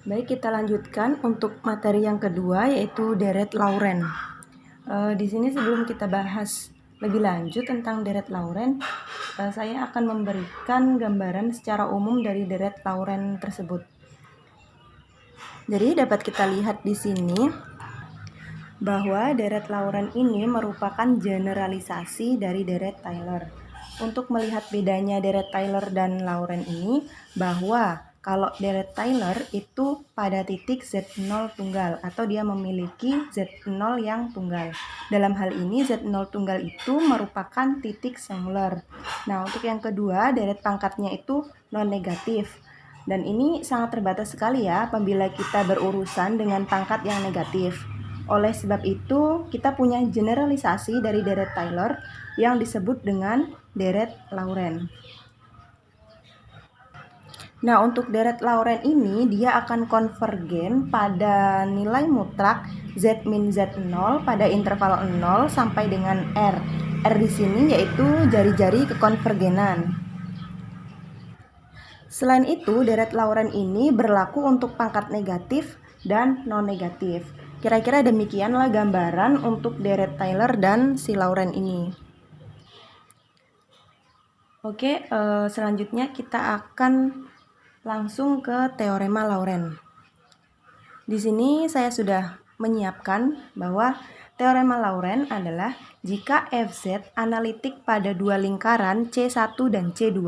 Baik, kita lanjutkan untuk materi yang kedua, yaitu deret Lauren. Di sini sebelum kita bahas lebih lanjut tentang deret Lauren, saya akan memberikan gambaran secara umum dari deret Lauren tersebut. Jadi dapat kita lihat di sini bahwa deret Lauren ini merupakan generalisasi dari deret Taylor. Untuk melihat bedanya deret Taylor dan Lauren ini, bahwa kalau deret Taylor itu pada titik Z0 tunggal atau dia memiliki Z0 yang tunggal. Dalam hal ini Z0 tunggal itu merupakan titik singular. Nah, untuk yang kedua, deret pangkatnya itu non-negatif. Dan ini sangat terbatas sekali ya apabila kita berurusan dengan pangkat yang negatif. Oleh sebab itu, kita punya generalisasi dari deret Taylor yang disebut dengan deret Lauren. Nah, untuk deret Lauren ini dia akan konvergen pada nilai mutlak Z min Z0 pada interval 0 sampai dengan R. R di sini yaitu jari-jari kekonvergenan. Selain itu, deret Lauren ini berlaku untuk pangkat negatif dan non-negatif. Kira-kira demikianlah gambaran untuk deret Taylor dan si Lauren ini. Oke, selanjutnya kita akan langsung ke teorema Lauren. Di sini saya sudah menyiapkan bahwa teorema Lauren adalah jika Fz analitik pada dua lingkaran C1 dan C2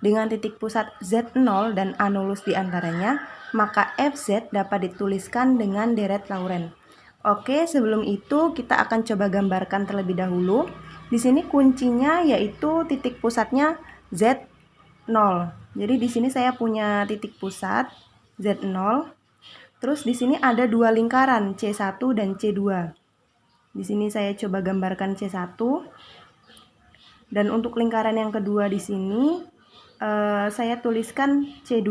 dengan titik pusat Z0 dan anulus di antaranya, maka Fz dapat dituliskan dengan deret Lauren. Oke, sebelum itu kita akan coba gambarkan terlebih dahulu. Di sini kuncinya yaitu titik pusatnya Z0. Jadi di sini saya punya titik pusat Z0. Terus di sini ada dua lingkaran C1 dan C2. Di sini saya coba gambarkan C1. Dan untuk lingkaran yang kedua di sini saya tuliskan C2.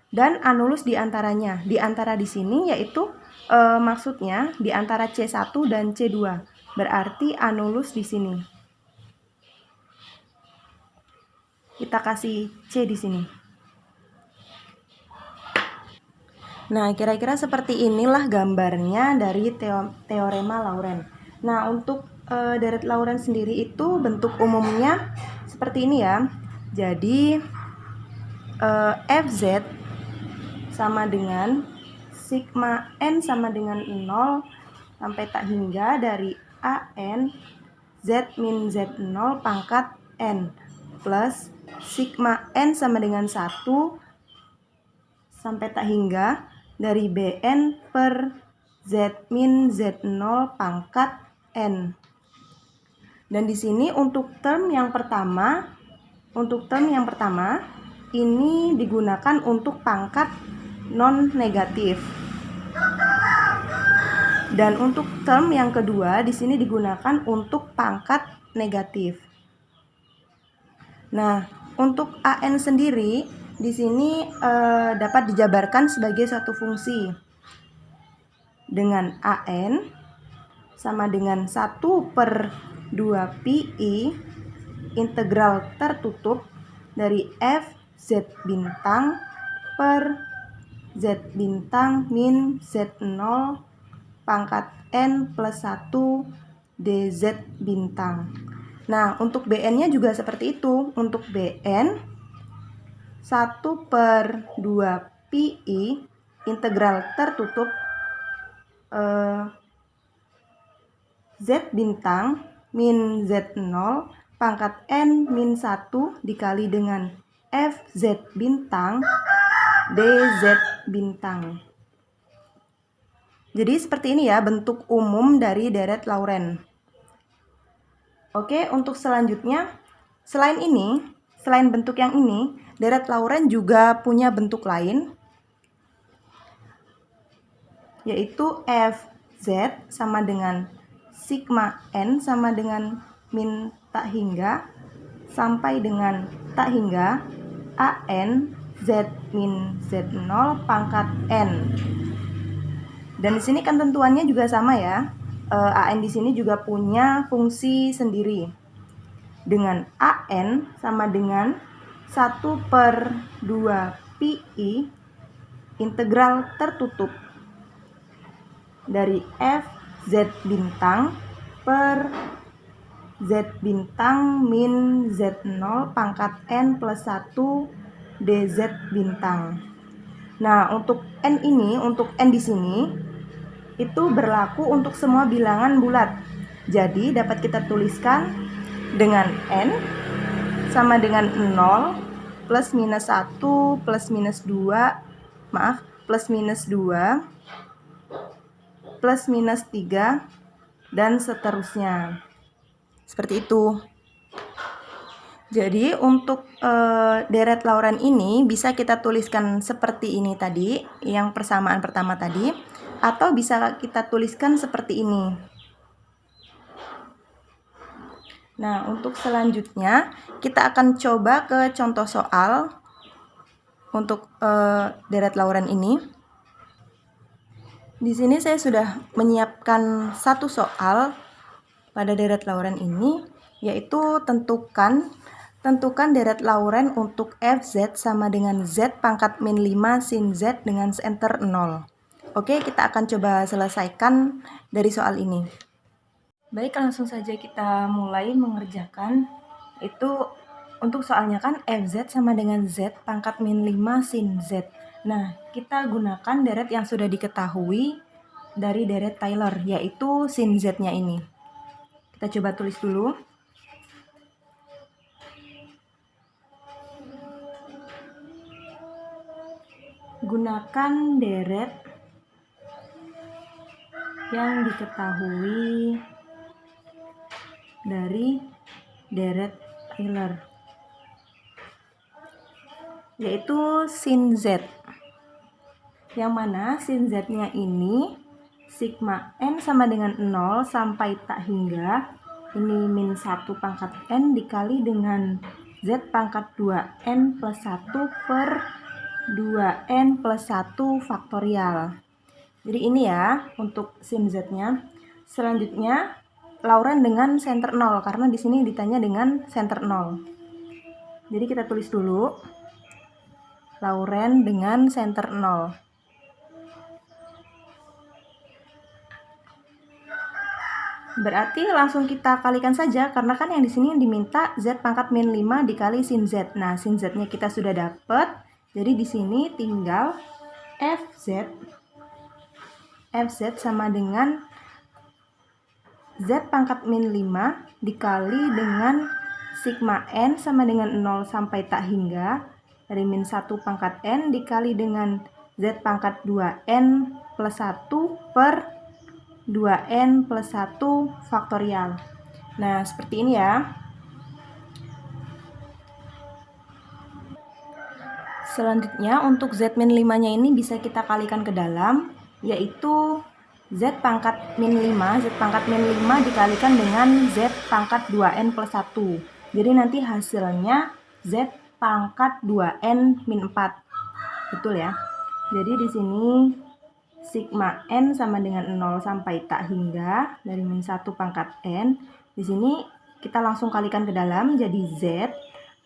Dan anulus di antaranya. Di antara di sini yaitu maksudnya di antara C1 dan C2. Berarti anulus di sini. Kita kasih C di sini. Nah, kira-kira seperti inilah gambarnya dari teorema Lauren. Nah, untuk deret Lauren sendiri itu bentuk umumnya seperti ini ya. Jadi, Fz sama dengan sigma n sama dengan 0 sampai tak hingga dari An Z min Z0 pangkat n plus sigma n sama dengan 1 sampai tak hingga dari Bn per Z min Z0 pangkat N. Dan di sini untuk term yang pertama ini digunakan untuk pangkat non negatif. Dan untuk term yang kedua di sini digunakan untuk pangkat negatif. Nah, untuk An sendiri di sini dapat dijabarkan sebagai satu fungsi dengan An sama dengan 1/2 pi integral tertutup dari f z bintang per z bintang min z0 pangkat n plus 1 dz bintang. Nah, untuk Bn-nya juga seperti itu. Untuk Bn 1/2 pi integral tertutup Z bintang min Z0 pangkat N min 1 dikali dengan Fz bintang dz bintang. Jadi seperti ini ya bentuk umum dari deret Lauren. Oke, untuk selanjutnya, selain bentuk yang ini, deret Lauren juga punya bentuk lain, yaitu Fz sama dengan sigma n sama dengan min tak hingga sampai dengan tak hingga An Z min Z0 pangkat n. Dan di sini kan tentuannya juga sama ya. An di sini juga punya fungsi sendiri. Dengan An sama dengan 1/2 pi integral tertutup dari f z bintang per z bintang min z0 pangkat n plus 1 dz bintang. Nah, untuk n ini, untuk n di sini itu berlaku untuk semua bilangan bulat. Jadi dapat kita tuliskan dengan n sama dengan 0 plus minus 1 plus minus 2, plus minus 2 plus minus 3 dan seterusnya. Seperti itu. Jadi untuk deret Laurent ini bisa kita tuliskan seperti ini tadi, yang persamaan pertama tadi, atau bisa kita tuliskan seperti ini. Nah, untuk selanjutnya kita akan coba ke contoh soal untuk deret Laurent ini. Di sini saya sudah menyiapkan satu soal pada deret Laurent ini, yaitu tentukan deret Laurent untuk fz sama dengan z pangkat min 5 sin z dengan enter 0. Oke, kita akan coba selesaikan dari soal ini. Baik, langsung saja kita mulai mengerjakan. Itu untuk soalnya kan fz sama dengan z pangkat min 5 sin z. Nah, kita gunakan deret yang sudah diketahui dari deret Taylor, yaitu sin z-nya ini. Kita coba tulis dulu. Gunakan deret yang diketahui dari deret Taylor, yaitu sin z, yang mana sin z-nya ini sigma n sama dengan 0 sampai tak hingga ini min 1 pangkat n dikali dengan z pangkat 2n plus 1 per 2n plus 1 faktorial. Jadi ini ya untuk sin z-nya. Selanjutnya Laurent dengan center 0, karena di sini ditanya dengan center 0. Jadi kita tulis dulu Laurent dengan center 0. Berarti langsung kita kalikan saja, karena kan yang di sini diminta z pangkat min 5 dikali sin z. Nah, sin z-nya kita sudah dapat. Jadi di sini tinggal fz sama dengan z pangkat min 5 dikali dengan sigma n sama dengan 0 sampai tak hingga dari min 1 pangkat n dikali dengan z pangkat 2n plus 1 per 2n plus 1 faktorial. Nah, seperti ini ya. Selanjutnya untuk z min 5-nya ini bisa kita kalikan ke dalam, yaitu z pangkat min 5 dikalikan dengan z pangkat 2n plus 1. Jadi nanti hasilnya z pangkat 2n min 4. Betul ya? Jadi di sini sigma n sama dengan 0 sampai tak hingga dari min 1 pangkat n. Di sini kita langsung kalikan ke dalam, jadi z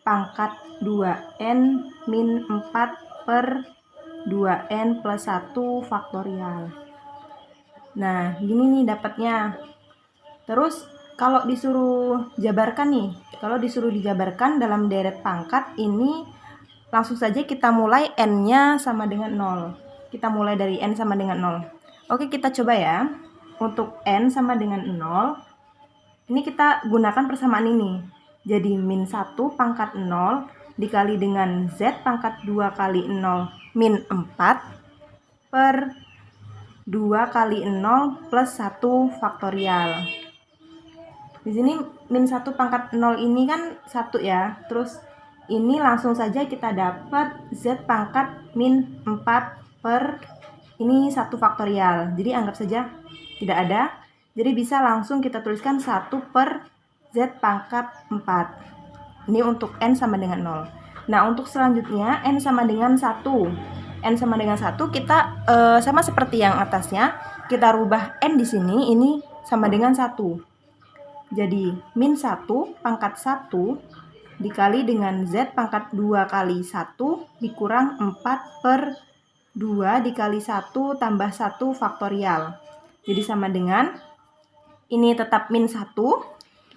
pangkat 2n min 4 per 2n plus 1 faktorial. Nah, gini nih dapatnya. Terus kalau disuruh jabarkan nih, kalau disuruh dijabarkan dalam deret pangkat ini, langsung saja kita mulai n-nya sama dengan 0. Kita mulai dari n sama dengan 0. Oke, kita coba ya. Untuk n sama dengan 0, ini kita gunakan persamaan ini. Jadi min 1 pangkat 0 dikali dengan z pangkat 2 kali 0 min 4 per 2 kali 0 plus 1 faktorial. Di sini min 1 pangkat 0 ini kan 1 ya. Terus ini langsung saja kita dapat z pangkat min 4 per ini 1 faktorial. Jadi anggap saja tidak ada. Jadi bisa langsung kita tuliskan 1 per z pangkat 4. Ini untuk n sama dengan 0. Nah, untuk selanjutnya n sama dengan 1. N sama dengan 1 kita sama seperti yang atasnya, kita rubah n di sini, ini sama dengan 1. Jadi min 1 pangkat 1 dikali dengan z pangkat 2 kali 1 dikurang 4 per 2 dikali 1 tambah 1 faktorial. Jadi sama dengan, ini tetap min 1,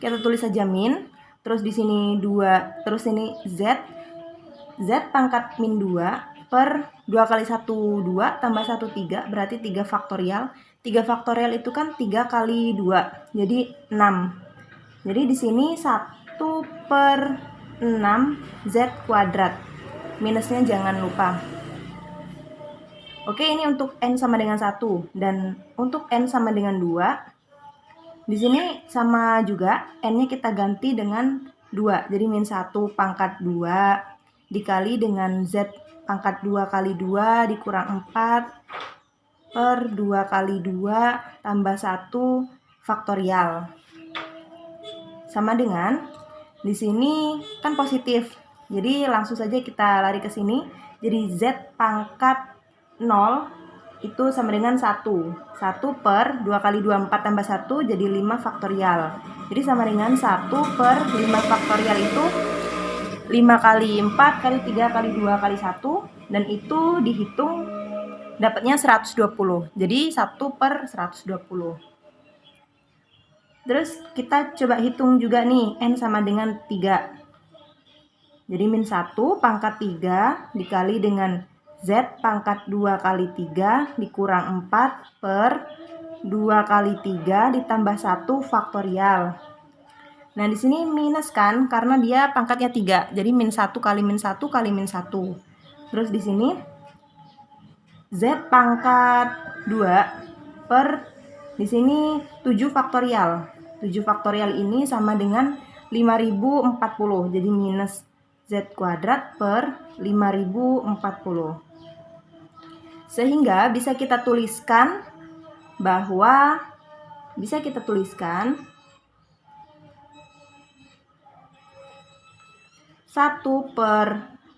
kita tulis saja min, terus di sini 2, terus ini Z pangkat min 2 per 2 kali 1, 2, tambah 1, 3, berarti 3 faktorial. 3 faktorial itu kan 3 kali 2, jadi 6. Jadi di sini 1 per 6 Z kuadrat. Minusnya jangan lupa. Oke, ini untuk N sama dengan 1. Dan untuk N sama dengan 2, di sini sama juga, N-nya kita ganti dengan 2. Jadi min 1 pangkat 2 dikali dengan Z pangkat 2 kali 2 dikurang 4 per 2 kali 2 tambah 1 faktorial. Sama dengan, di sini kan positif. Jadi langsung saja kita lari ke sini. Jadi Z pangkat 0 itu sama dengan 1. 1 per 2 kali 2, 4 tambah 1 jadi 5 faktorial. Jadi sama dengan 1 per 5 faktorial itu 5 kali 4 kali 3 kali 2 kali 1. Dan itu dihitung dapatnya 120. Jadi 1 per 120. Terus kita coba hitung juga nih, N sama dengan 3. Jadi min 1 pangkat 3 dikali dengan Z pangkat 2 kali 3 dikurang 4 per 2 kali 3 ditambah 1 faktorial. Nah, di sini minus kan, karena dia pangkatnya 3. Jadi min 1 kali min 1 kali min 1. Terus di sini Z pangkat 2 per, di sini 7 faktorial. 7 faktorial ini sama dengan 5040. Jadi minus Z kuadrat per 5040. Sehingga bisa kita tuliskan bahwa 1 per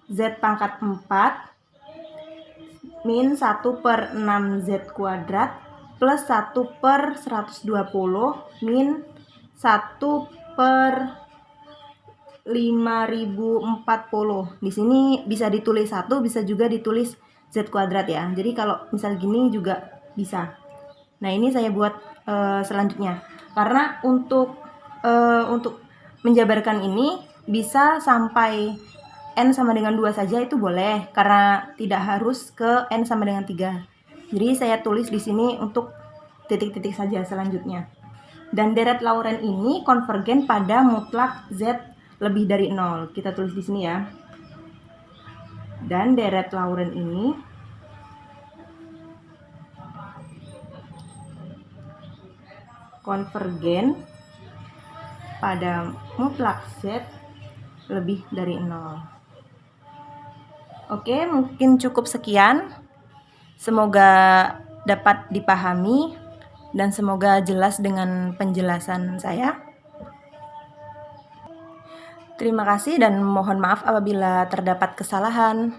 Z pangkat 4 min 1 per 6Z kuadrat plus 1 per 120 min 1 per 5040. Di sini bisa ditulis 1, bisa juga ditulis Z kuadrat ya. Jadi kalau misal gini juga bisa. Nah, ini saya buat selanjutnya. Karena untuk menjabarkan ini bisa sampai N sama dengan 2 saja itu boleh, karena tidak harus ke N sama dengan 3. Jadi saya tulis di sini untuk titik-titik saja selanjutnya. Dan deret Laurent ini konvergen pada mutlak Z lebih dari 0. Kita tulis di sini ya. Dan deret Laurent ini konvergen pada mutlak Z lebih dari 0. Oke, mungkin cukup sekian. Semoga dapat dipahami dan semoga jelas dengan penjelasan saya. Terima kasih dan mohon maaf apabila terdapat kesalahan.